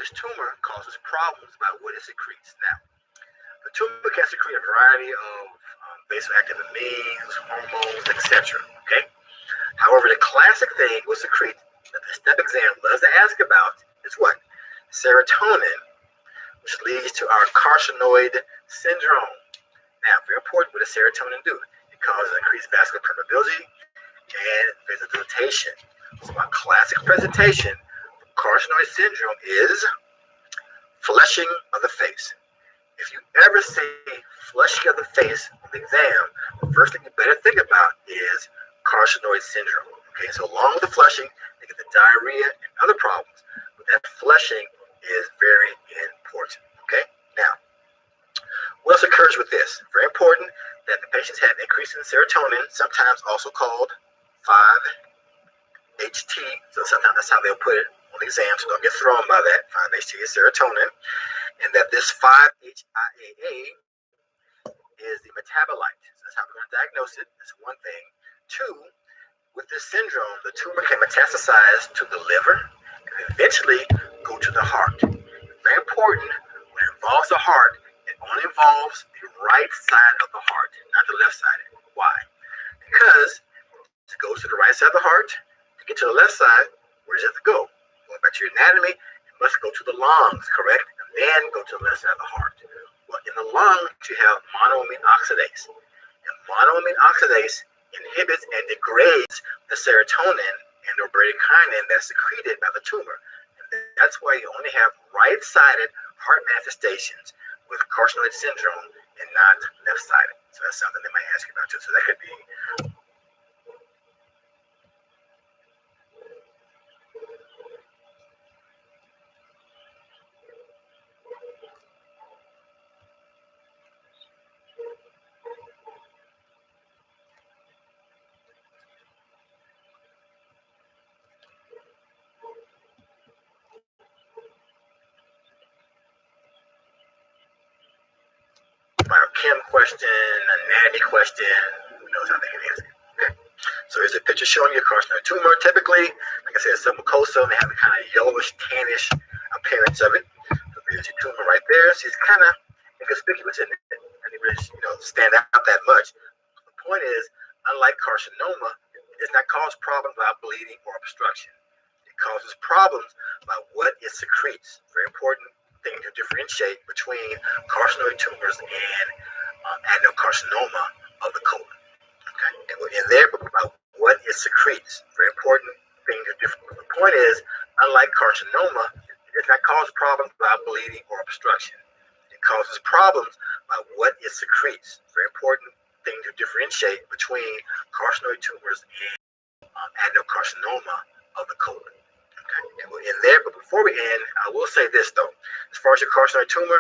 this tumor causes problems by what it secretes. Now, the tumor can secrete a variety of vasoactive amines, hormones, etc. Okay. However, the classic thing will secrete that the STEP exam loves to ask about is what? Serotonin, which leads to our carcinoid syndrome. Now, very important, what does serotonin do? It causes increased vascular permeability and vasodilatation. So my classic presentation for carcinoid syndrome is flushing of the face. If you ever say flushing of the face on the exam, the first thing you better think about is carcinoid syndrome. Okay, so along with the flushing, they get the diarrhea and other problems, but that flushing is very important. Okay, now, what else occurs with this? Very important that the patients have increase in serotonin, sometimes also called 5-HT. So sometimes that's how they'll put it on the exam, so don't get thrown by that. 5-HT is serotonin. And that this 5-HIAA is the metabolite. So that's how we're going to diagnose it. That's one thing. Two, with this syndrome, the tumor can metastasize to the liver and eventually go to the heart. Very important, when it involves the heart, it only involves the right side of the heart, not the left side. Why? Because it goes to the right side of the heart. To get to the left side, where does it have to go? Going back to your anatomy, it must go to the lungs, correct? And then go to the left side of the heart. Well, in the lungs, you have monoamine oxidase. And monoamine oxidase inhibits and degrades the serotonin and the bradykinin that's secreted by the tumor. And that's why you only have right-sided heart manifestations with carcinoid syndrome and not left-sided. So that's something they might ask you about too. So that could be biochem question, anatomy question. Who knows how they can answer it? Okay. So here's a picture showing you a carcinoid tumor. Typically, like I said, it's submucosal, and they have a kind of yellowish, tannish appearance of it. So there's your tumor right there. So it's kind of inconspicuous, isn't it? And it really, stand out that much. The point is, unlike carcinoma, it does not cause problems by bleeding or obstruction. It causes problems by what it secretes. Very important thing to differentiate between carcinoid tumors and adenocarcinoma of the colon. Okay, and we're in there about what it secretes. Very important thing to differentiate. The point is, unlike carcinoma, it does not cause problems by bleeding or obstruction. It causes problems by what it secretes. Very important thing to differentiate between carcinoid tumors and adenocarcinoma of the colon. Okay, and we're in there, but before we end, I will say this though. As far as your carcinoid tumor,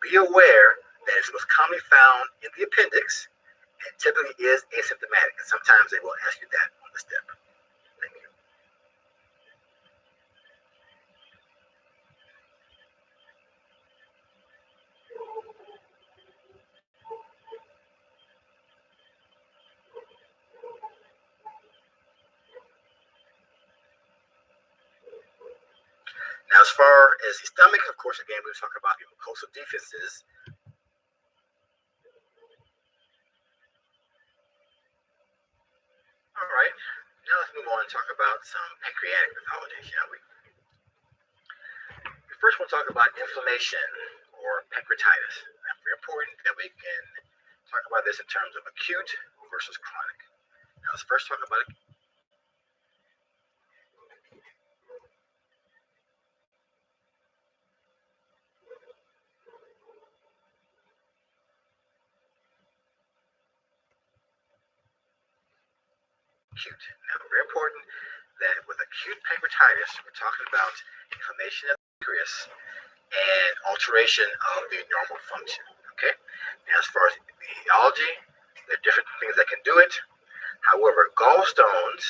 be aware that it's most commonly found in the appendix and typically is asymptomatic. And sometimes they will ask you that on the STEP. Thank you. Now, as far as the stomach, of course, again, we were talking about the mucosal defenses. All right, now let's move on and talk about some pancreatic pathology, shall we? We first want to talk about inflammation or pancreatitis. Now, very important that we can talk about this in terms of acute versus chronic. Now, let's first talk about acute. Now, very important that with acute pancreatitis, we're talking about inflammation of the pancreas and alteration of the normal function. Okay. Now, as far as the etiology, there are different things that can do it. However, gallstones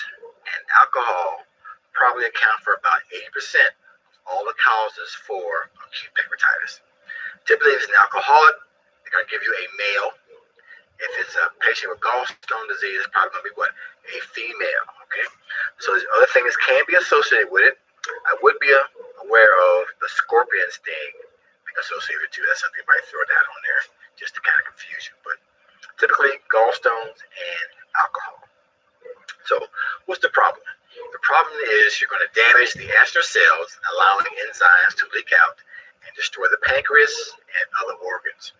and alcohol probably account for about 80% of all the causes for acute pancreatitis. Typically, if it's an alcoholic, they're going to give you a male. If it's a patient with gallstone disease, it's probably going to be what? A female. Okay. So these other things can be associated with it. I would be aware of the scorpion sting being associated too. That's something you might throw that on there just to kind of confuse you. But typically, gallstones and alcohol. So, what's the problem? The problem is you're going to damage the aster cells, allowing enzymes to leak out and destroy the pancreas and other organs.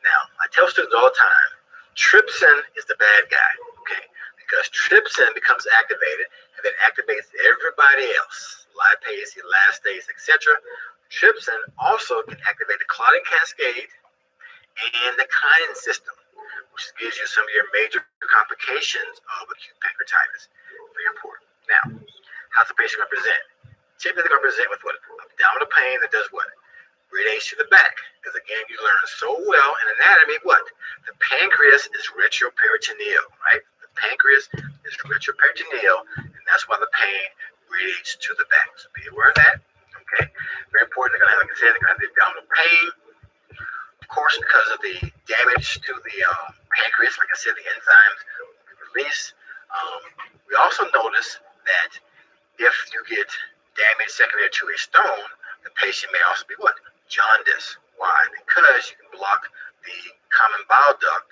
Now, I tell students all the time, trypsin is the bad guy, okay? Because trypsin becomes activated and then activates everybody else, lipase, elastase, etc. Trypsin also can activate the clotting cascade and the kinin system, which gives you some of your major complications of acute pancreatitis. Very important. Now, how's the patient going to present? Typically, they're going to present with what? Abdominal pain that does what? Radiates to the back. Because again, you learn so well in anatomy what? The pancreas is retroperitoneal, right? The pancreas is retroperitoneal, and that's why the pain radiates to the back. So be aware of that. Okay. Very important. They're going to have, like I said, they're going to have the abdominal pain. Of course, because of the damage to the pancreas, like I said, the enzymes will be released. We also notice that if you get damage secondary to a stone, the patient may also be what? Jaundice. Why? Because you can block the common bile duct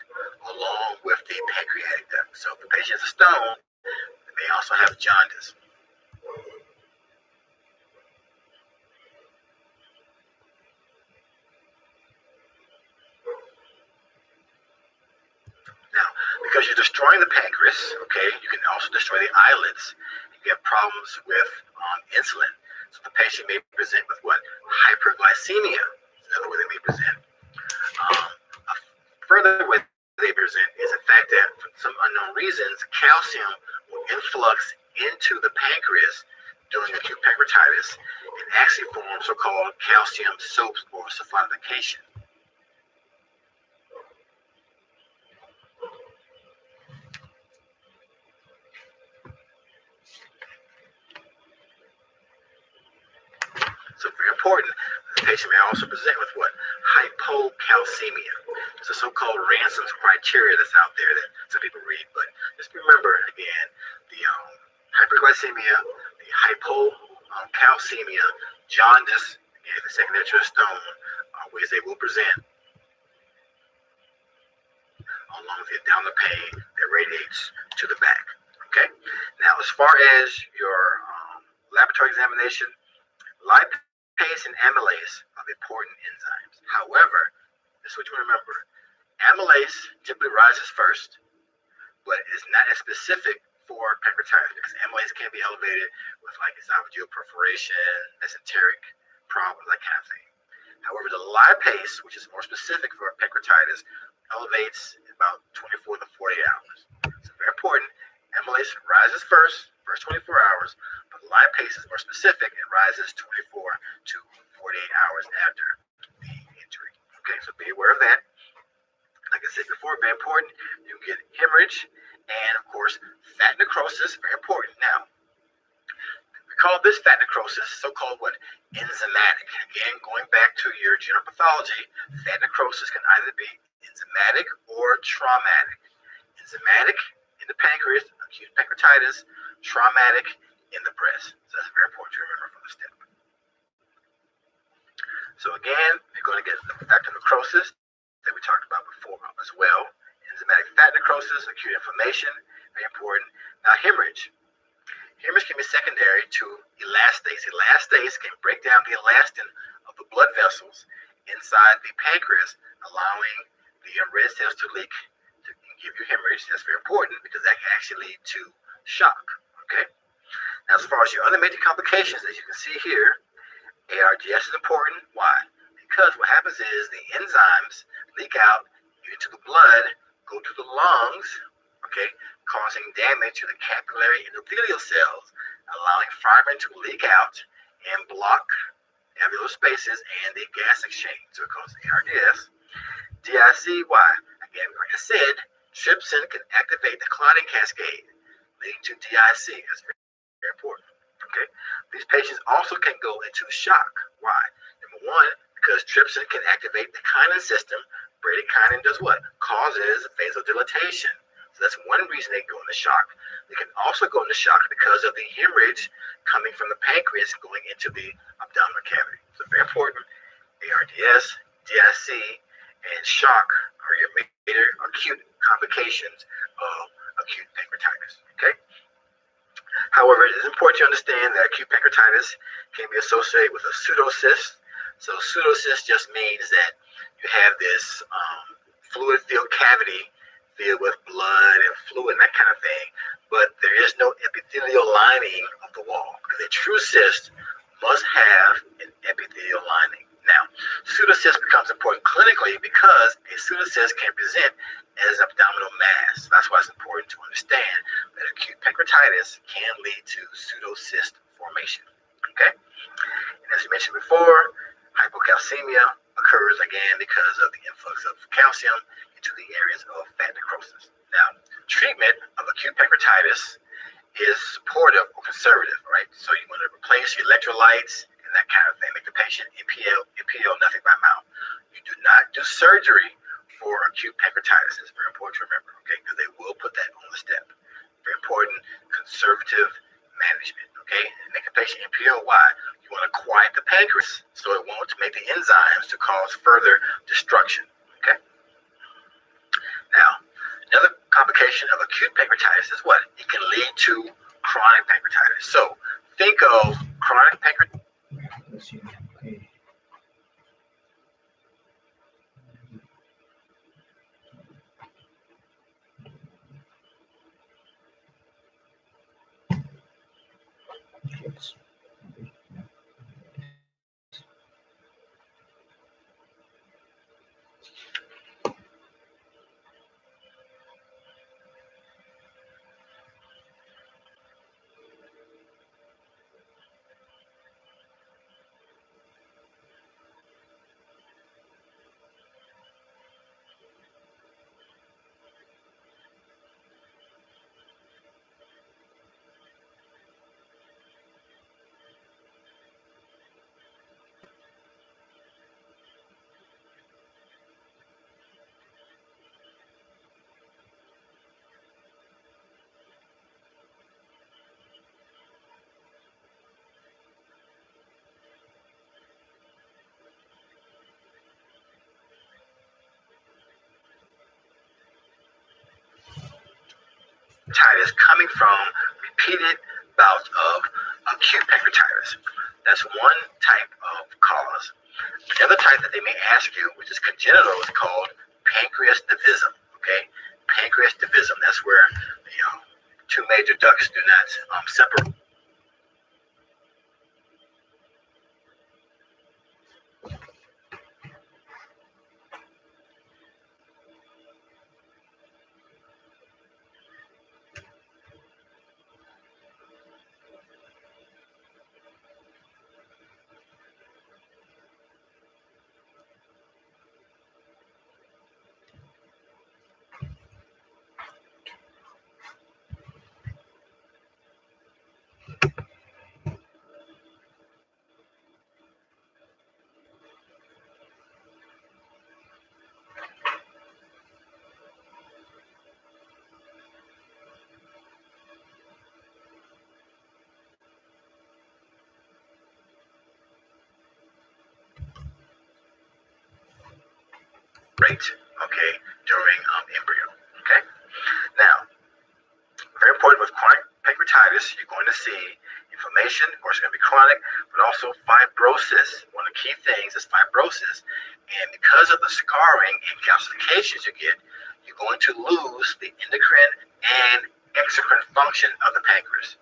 along with the pancreatic duct. So if the patient has a stone, they may also have jaundice. Now, because you're destroying the pancreas, okay, you can also destroy the islets. You have problems with insulin. So the patient may present with what? Hyperglycemia. Another way they may present. A further way they present is the fact that for some unknown reasons, calcium will influx into the pancreas during acute pancreatitis and actually form so-called calcium soaps or sulfonification. So very important. The patient may also present with what? Hypocalcemia. It's a so-called Ransom's criteria that's out there that some people read. But just remember, again, the hyperglycemia, the hypocalcemia, jaundice, again, if it's secondary to a stone, are ways they will present, along with the abdominal pain that radiates to the back. Okay? Now, as far as your laboratory examination, lipase and amylase are important enzymes. However, this is what you want to remember. Amylase typically rises first, but is not as specific for pancreatitis because amylase can be elevated with like esophageal perforation, mesenteric problems, that kind of thing. However, the lipase, which is more specific for pancreatitis, elevates in about 24 to 48 hours. So very important. Amylase rises first 24 hours, but lipase is more specific. It rises 24 to 48 hours after the injury. Okay, so be aware of that. Like I said before, very important. You get hemorrhage and, of course, fat necrosis, very important. Now, we call this fat necrosis so-called what? Enzymatic. Again, going back to your general pathology, fat necrosis can either be enzymatic or traumatic. Enzymatic in the pancreas, acute pancreatitis, traumatic in the breast. So that's very important to remember from the step. So again, you're going to get the factor necrosis that we talked about before as well. Enzymatic fat necrosis, acute inflammation, very important. Now hemorrhage. Hemorrhage can be secondary to elastase. Elastase can break down the elastin of the blood vessels inside the pancreas, allowing the red cells to leak to give you hemorrhage. That's very important because that can actually lead to shock. Okay. Now, as far as your other major complications, as you can see here, ARDS is important. Why? Because what happens is the enzymes leak out into the blood, go to the lungs, okay, causing damage to the capillary endothelial cells, allowing fibrin to leak out and block alveolar spaces and the gas exchange. So it causes ARDS. DIC, why? Again, like I said, trypsin can activate the clotting cascade, leading to DIC. That's very, very important. Okay. These patients also can go into shock. Why? Number one, because trypsin can activate the kinin system. Bradykinin does what? Causes vasodilatation. So So that's one reason they go into shock. They can also go into shock because of the hemorrhage coming from the pancreas going into the abdominal cavity. So very important. ARDS, DIC, and shock are your major acute complications of acute pancreatitis. Okay. However, it is important to understand that acute pancreatitis can be associated with a pseudocyst. So pseudocyst just means that you have this fluid-filled cavity filled with blood and fluid and that kind of thing, but there is no epithelial lining of the wall. Because a true cyst must have an epithelial lining. Now, pseudocyst becomes important clinically because a pseudocyst can present as abdominal mass. That's why it's important to understand that acute pancreatitis can lead to pseudocyst formation. Okay? And as you mentioned before, hypocalcemia occurs again because of the influx of calcium into the areas of fat necrosis. Now, treatment of acute pancreatitis is supportive or conservative, right? So you want to replace your electrolytes and that kind of thing. Make the patient NPL, nothing by mouth. You do not do surgery for acute pancreatitis. It's very important to remember, okay? Because they will put that on the step. Very important, conservative management, okay? And make the patient NPL. Why? You want to quiet the pancreas so it won't make the enzymes to cause further destruction, okay? Now, another complication of acute pancreatitis is what? It can lead to chronic pancreatitis. So think of chronic pancreatitis. Coming from repeated bouts of acute pancreatitis. That's one type of cause. The other type that they may ask you, which is congenital, is called pancreas divisum. Okay, pancreas divisum. That's where two major ducts do not separate. Okay, during embryo. Okay, now very important with chronic pancreatitis, you're going to see inflammation. Of course, it's going to be chronic, but also fibrosis. One of the key things is fibrosis, and because of the scarring and calcifications you get, you're going to lose the endocrine and exocrine function of the pancreas.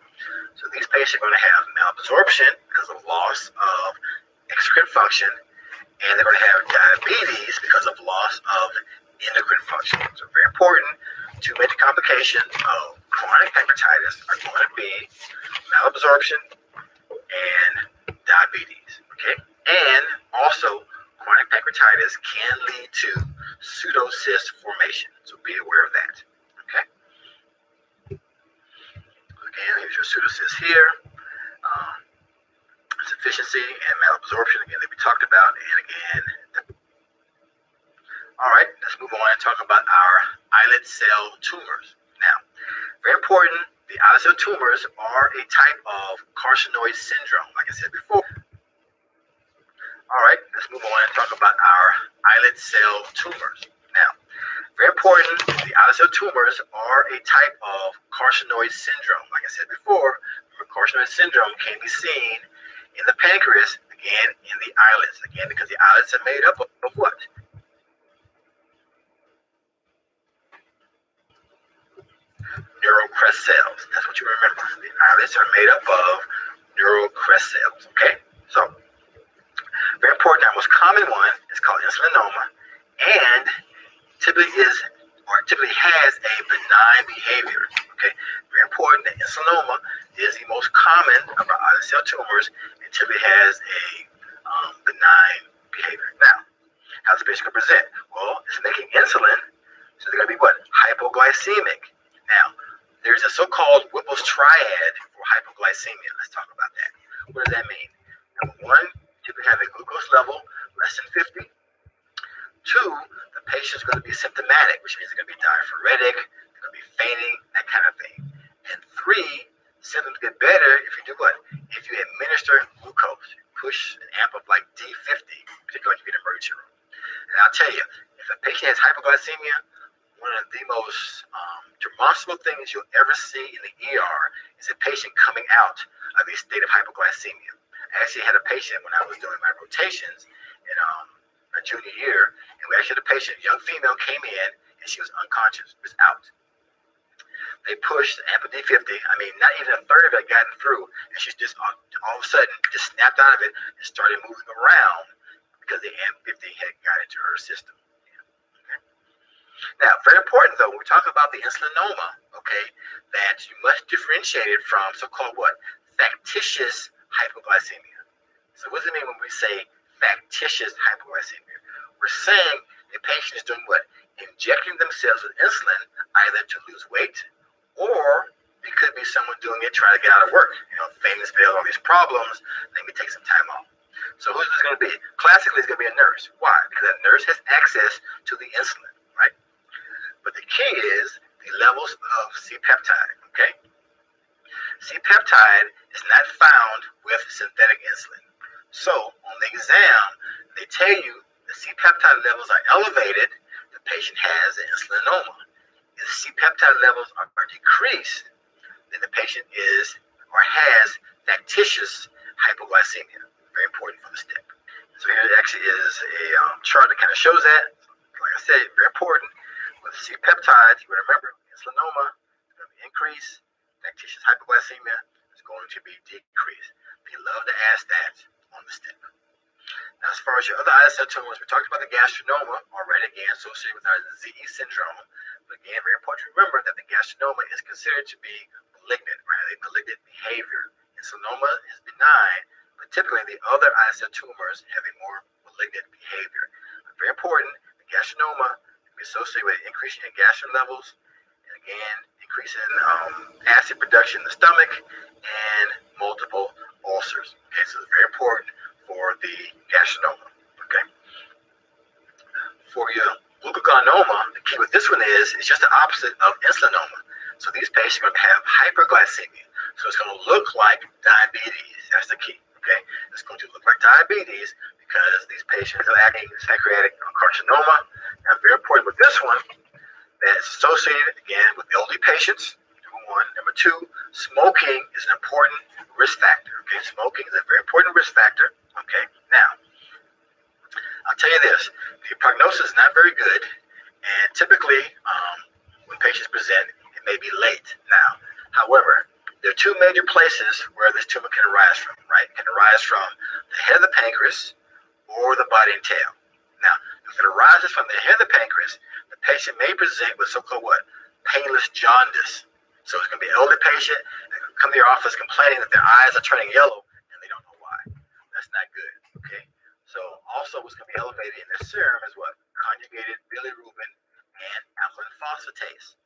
So these patients are going to have malabsorption because of loss of exocrine function, and they're going to have diabetes because of loss of endocrine function. So very important. Two major complications of chronic pancreatitis are going to be malabsorption and diabetes. Okay, and also chronic pancreatitis can lead to pseudocyst formation. So be aware of that. Okay. Again, here's your pseudocyst here. Insufficiency and malabsorption, again, that we talked about. And again, all right, let's move on and talk about our islet cell tumors. Very important, the islet cell tumors are a type of carcinoid syndrome, like I said before. All right, let's move on and talk about our islet cell tumors. Now, very important, the islet cell tumors are a type of carcinoid syndrome. Like I said before, carcinoid syndrome can be seen in the pancreas, again, in the islets, again, because the islets are made up of what? Neural crest cells. That's what you remember. The islets are made up of neural crest cells, okay? So, very important, our most common one is called insulinoma, and typically has a benign behavior. Okay, very important that insulinoma is the most common of our islet cell tumors and typically has a benign behavior. Now, how does the patient present? Well, it's making insulin, so they're going to be what? Hypoglycemic. Now, there's a so-called Whipple's triad for hypoglycemia. Let's talk about that. What does that mean? Number one, typically have a glucose level less than 50. Two, the patient's going to be symptomatic, which means they're going to be diaphoretic, they're going to be fainting, that kind of thing. And three, symptoms get better if you do what? If you administer glucose, push an amp of like D50, particularly if you're in an emergency room. And I'll tell you, if a patient has hypoglycemia, one of the most demonstrable things you'll ever see in the ER is a patient coming out of a state of hypoglycemia. I actually had a patient when I was doing my rotations in my junior year, and we actually had a patient, a young female, came in and she was unconscious, was out. They pushed amp of D50. I mean, not even a third of it gotten through, and she's just all of a sudden just snapped out of it and started moving around because the amp 50 had got into her system. Okay. Now, very important though, when we talk about the insulinoma, okay, that you must differentiate it from so-called what? Factitious hypoglycemia. So what does it mean when we say factitious hypoglycemia? We're saying the patient is doing what? Injecting themselves with insulin either to lose weight, or it could be someone doing it trying to get out of work. You know, famous fails, all these problems, they may take some time off. So who's this going to be? Classically, it's going to be a nurse. Why? Because that nurse has access to the insulin, right? But the key is the levels of C-peptide, okay? C-peptide is not found with synthetic insulin. So on the exam, they tell you the C-peptide levels are elevated, the patient has an insulinoma. If C-peptide levels are decreased, then the patient is or has factitious hypoglycemia. Very important for the step. So here actually is a chart that kind of shows that. Like I said, very important. With C-peptides, you remember insulinoma is going to be increased, factitious hypoglycemia is going to be decreased. We love to ask that on the step. Now, as far as your other islet cell tumors, we talked about the gastrinoma already, again, associated with our ZE syndrome. But again, very important to remember that the gastrinoma is considered to be malignant, or have a malignant behavior. Insulinoma is benign, but typically the other islet cell tumors have a more malignant behavior. Very important, the gastrinoma can be associated with increasing in gastrin levels, and again, increase in acid production in the stomach, and multiple ulcers. Okay, so it's very important for the gastrinoma. Okay. For your glucagonoma, the key with this one is it's just the opposite of insulinoma. So these patients are going to have hyperglycemia. So it's going to look like diabetes. That's the key. Okay. It's going to look like diabetes because these patients are having pancreatic carcinoma. Now, very important with this one, that's associated again with elderly patients. Number one. Number two, smoking is an important risk factor. Okay, smoking is a very important risk factor. Okay, now I'll tell you this: the prognosis is not very good, and typically when patients present, it may be late. Now, however, there are two major places where this tumor can arise from. Right, it can arise from the head of the pancreas or the body and tail. Now, if it arises from the head of the pancreas, the patient may present with so-called what? Painless jaundice. So it's going to be an elderly patient that can come to your office complaining that their eyes are turning yellow and they don't know why. That's not good. Okay. So also what's going to be elevated in their serum is what? Conjugated bilirubin and alkaline phosphatase.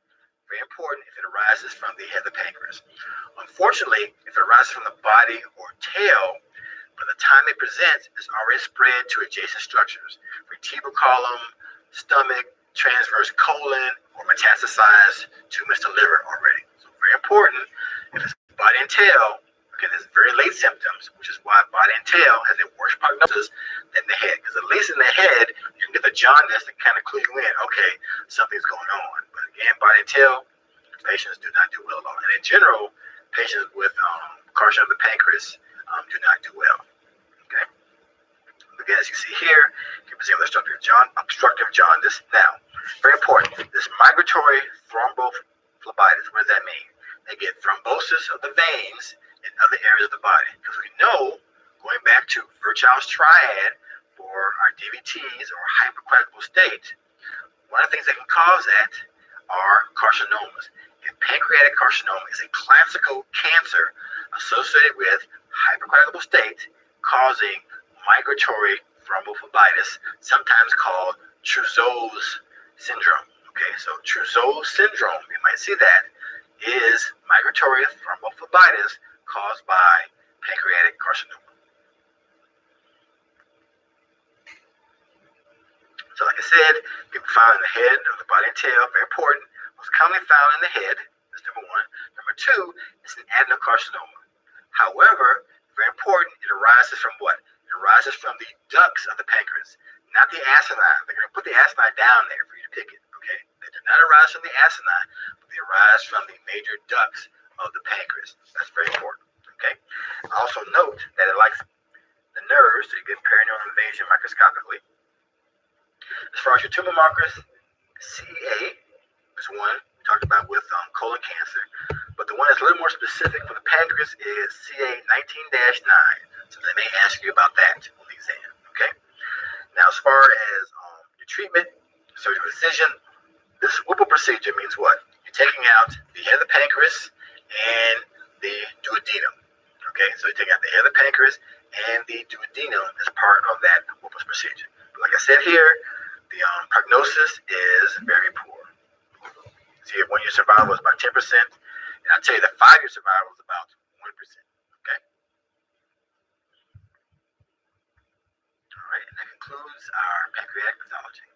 Very important if it arises from the head of the pancreas. Unfortunately, if it arises from the body or tail, by the time it presents, it's already spread to adjacent structures, vertebral column, stomach, transverse colon, or metastasized tumors to liver already. So very important. If it's body and tail, okay, there's very late symptoms, which is why body and tail has a worse prognosis than the head. Because at least in the head, you can get the jaundice and kind of clue you in, okay, something's going on. But again, body and tail, patients do not do well at all. And in general, patients with carcinoma of the pancreas do not do well. Okay. Again, as you see here, you can see obstructive jaundice. Now, very important, this migratory thrombophlebitis, what does that mean? They get thrombosis of the veins in other areas of the body. Because we know, going back to Virchow's triad for our DVTs or hypercoagulable state, one of the things that can cause that are carcinomas. And pancreatic carcinoma is a classical cancer associated with hypercoagulable state causing migratory thrombophlebitis, sometimes called Trousseau's syndrome. Okay, so Trousseau's syndrome, you might see that, is migratory thrombophlebitis caused by pancreatic carcinoma. So like I said, people found in the head or the body and tail, very important. Most commonly found in the head, that's number one. Number two is an adenocarcinoma. However, very important, it arises from what? It arises from the ducts of the pancreas, not the acinine. They're going to put the acinine down there for you to pick it, okay? They do not arise from the acinine, but they arise from the major ducts of the pancreas. That's very important, okay? Also note that it likes the nerves, so you get perineural invasion microscopically. As far as your tumor markers, CEA is one we talked about with colon cancer, but the one that's a little more specific for the pancreas is CA 19-9. So they may ask you about that on the exam. Okay. Now, as far as your treatment, surgical excision, this Whipple procedure means what? You're taking out the head of the pancreas and the duodenum. Okay, so you're taking out the head of the pancreas and the duodenum as part of that Whipple's procedure. But like I said here, the prognosis is very poor. See, 1 year survival is about 10%, and I'll tell you that 5 year survival is about 1%. Okay. All right, and that concludes our pancreatic pathology.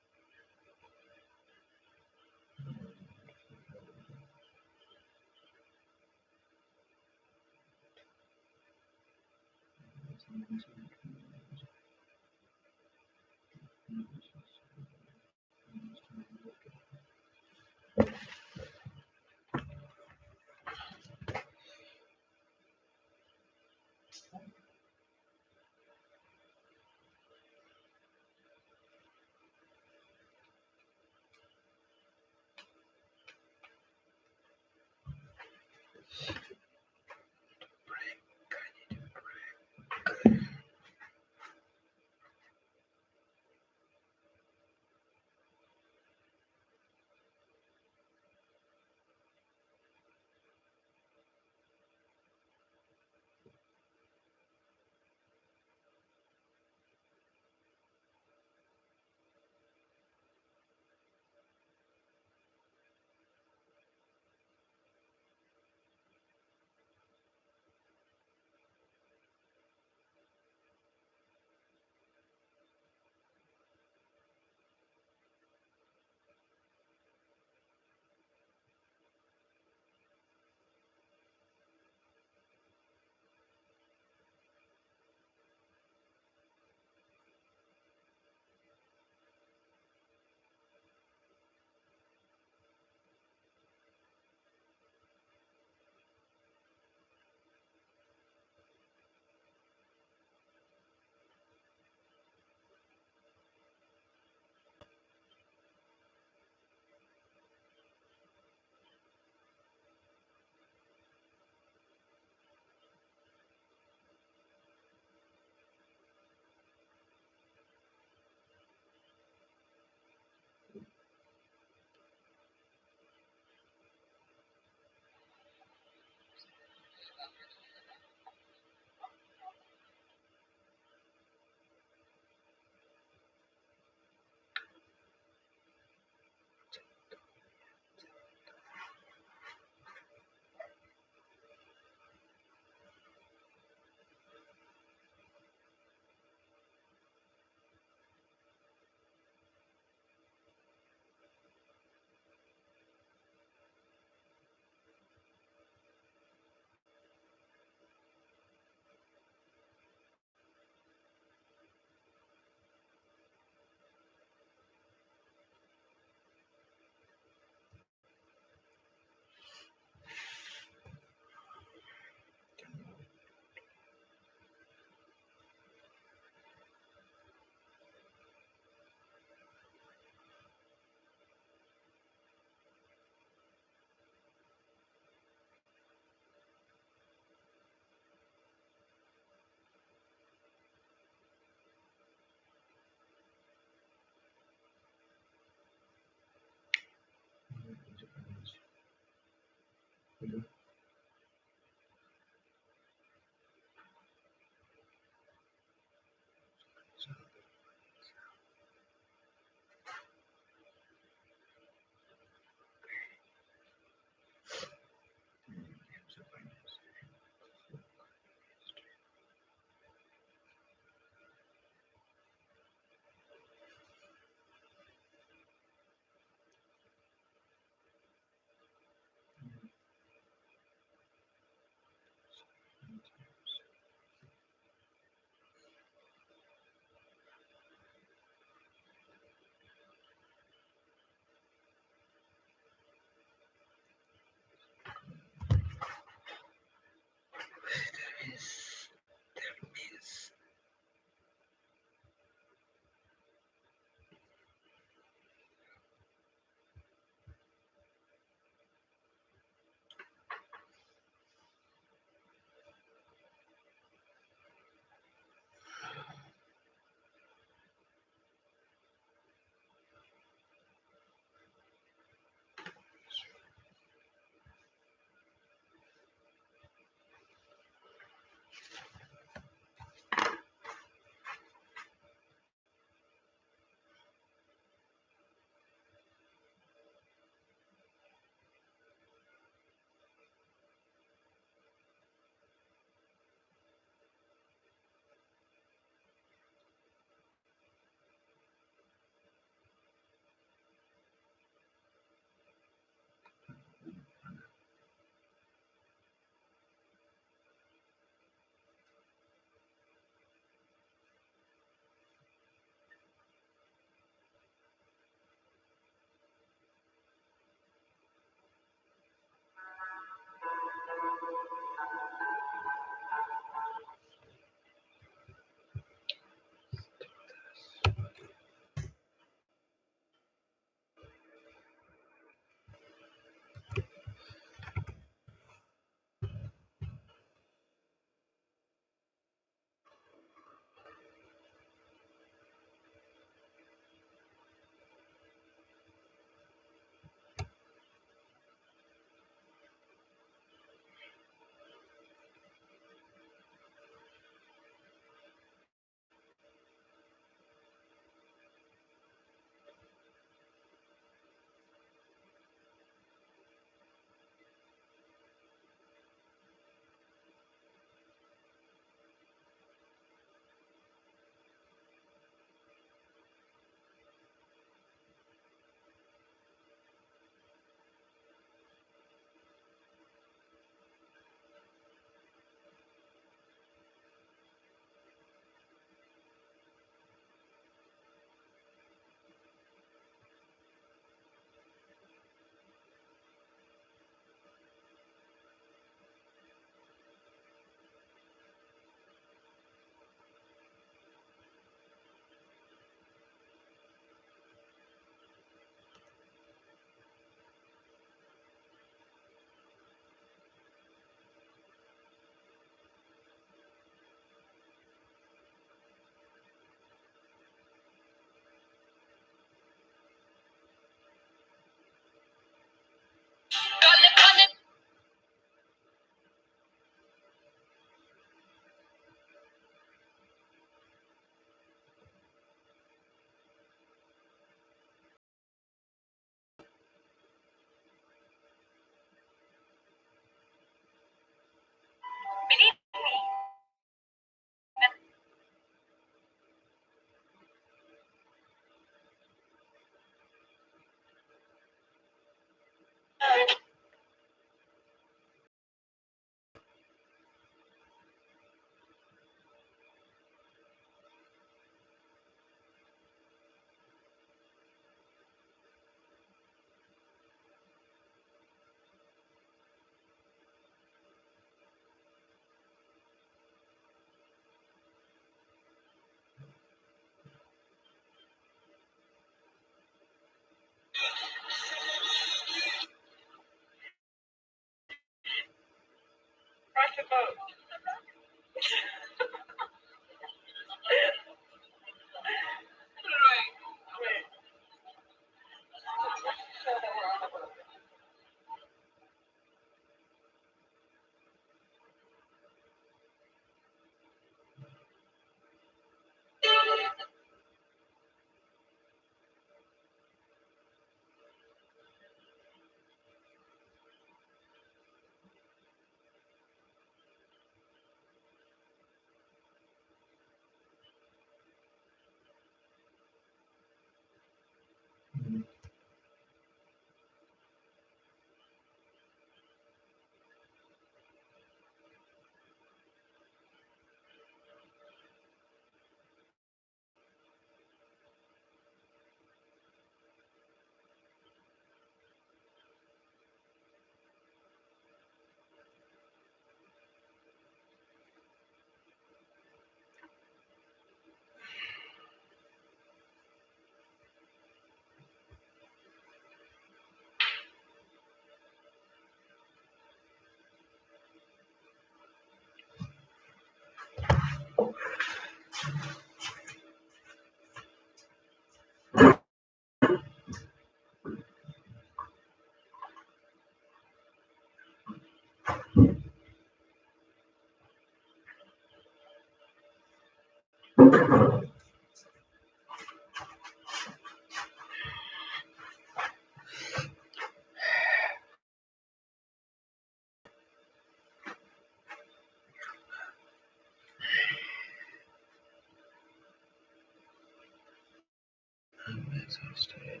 I'm exhausted.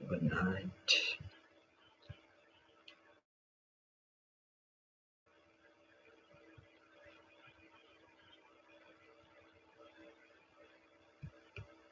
Good night.